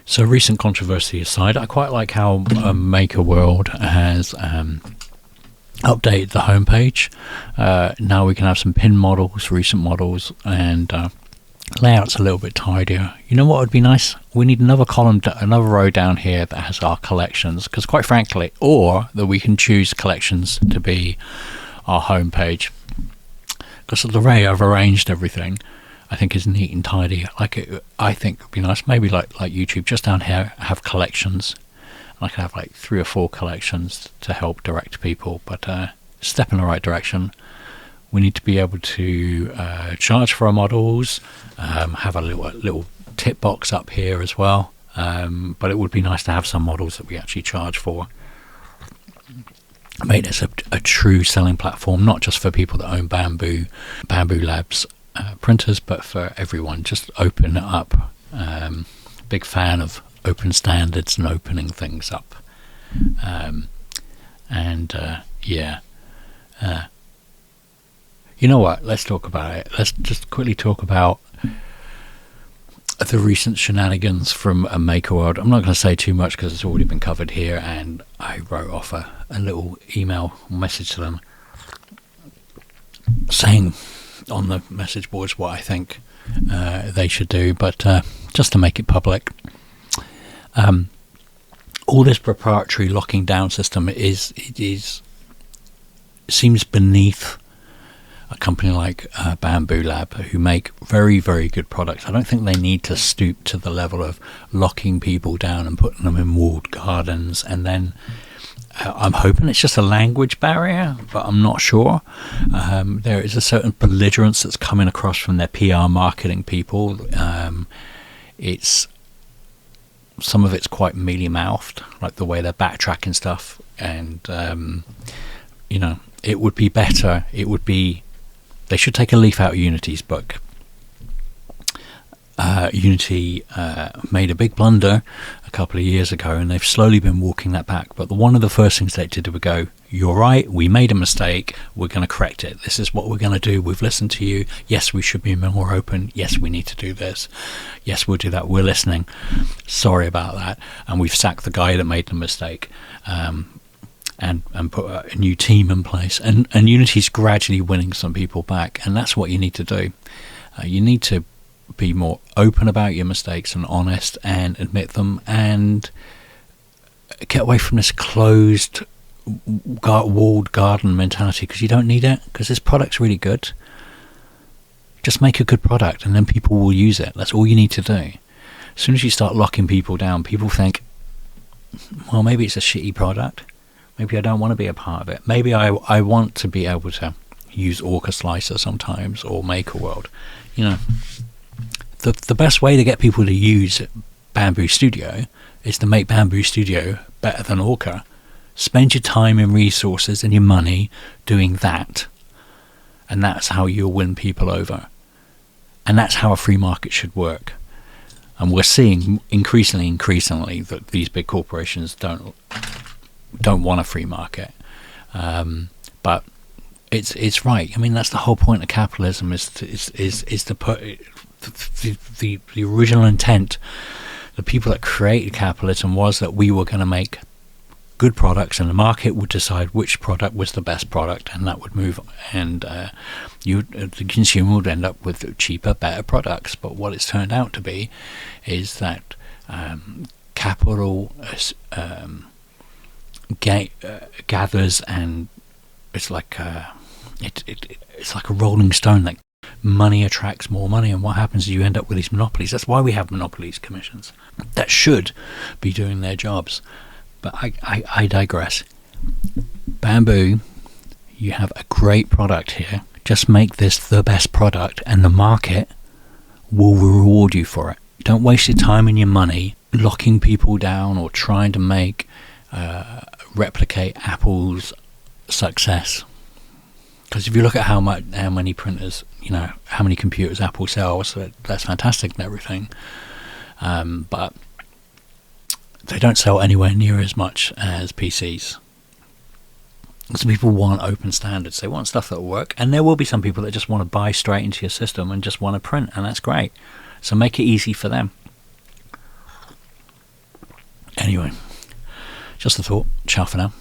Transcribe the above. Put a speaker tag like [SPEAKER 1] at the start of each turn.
[SPEAKER 1] So recent controversy aside, I quite like how Maker World has updated the homepage. Now we can have some pin models, recent models, and layout's a little bit tidier. You know what would be nice? We need another column, another row down here that has our collections, because quite frankly, or that we can choose collections to be our homepage. Because the way I've arranged everything, I think is neat and tidy. I think it would be nice, maybe like YouTube, just down here have collections. And I can have like 3 or 4 collections to help direct people. But step in the right direction. We need to be able to charge for our models, have a little tip box up here as well. But it would be nice to have some models that we actually charge for. Make this a true selling platform, not just for people that own Bambu Labs printers, but for everyone. Just open it up. Big fan of open standards and opening things up. You know what? Let's talk about it. Let's just quickly talk about the recent shenanigans from a Maker World. I'm not going to say too much because it's already been covered here, and I wrote off a little email message to them saying on the message boards what I think they should do, but just to make it public, all this proprietary locking down system seems beneath a company like Bambu Lab, who make very, very good products. I don't think they need to stoop to the level of locking people down and putting them in walled gardens. And then I'm hoping it's just a language barrier, but I'm not sure. There is a certain belligerence that's coming across from their PR marketing people. Some of it's quite mealy-mouthed, like the way they're backtracking stuff. And, it would be better. They should take a leaf out of Unity's book. Unity made a big blunder a couple of years ago, and they've slowly been walking that back. But one of the first things they did was go, "You're right, we made a mistake, we're going to correct it. This is what we're going to do. We've listened to you. Yes, we should be more open. Yes, we need to do this. Yes, we'll do that. We're listening. Sorry about that." And we've sacked the guy that made the mistake. And put a new team in place, and Unity's gradually winning some people back, and that's what you need to do. You need to be more open about your mistakes and honest and admit them, and get away from this closed walled garden mentality, because you don't need it, because this product's really good. Just make a good product and then people will use it. That's all you need to do. As soon as you start locking people down, people think, well, maybe it's a shitty product. Maybe I don't want to be a part of it. Maybe I want to be able to use Orca Slicer sometimes, or Maker World. The best way to get people to use BambuStudio is to make BambuStudio better than Orca. Spend your time and resources and your money doing that, and that's how you'll win people over. And that's how a free market should work. And we're seeing increasingly that these big corporations don't want a free market, but it's right. I mean, that's the whole point of capitalism, is to put the original intent. The people that created capitalism was that we were going to make good products, and the market would decide which product was the best product, and that would move, and the consumer would end up with cheaper, better products. But what it's turned out to be is that capital gathers, and it's like it's like a rolling stone. Like, money attracts more money, and what happens is you end up with these monopolies. That's why we have monopolies commissions that should be doing their jobs. But I digress. Bambu, you have a great product here. Just make this the best product, and the market will reward you for it. Don't waste your time and your money locking people down or trying to replicate Apple's success. Because if you look at how many printers, how many computers Apple sells, that's fantastic and everything. But they don't sell anywhere near as much as PCs. So people want open standards. They want stuff that will work. And there will be some people that just want to buy straight into your system and just want to print, and that's great. So make it easy for them. Anyway, just a thought. Ciao for now.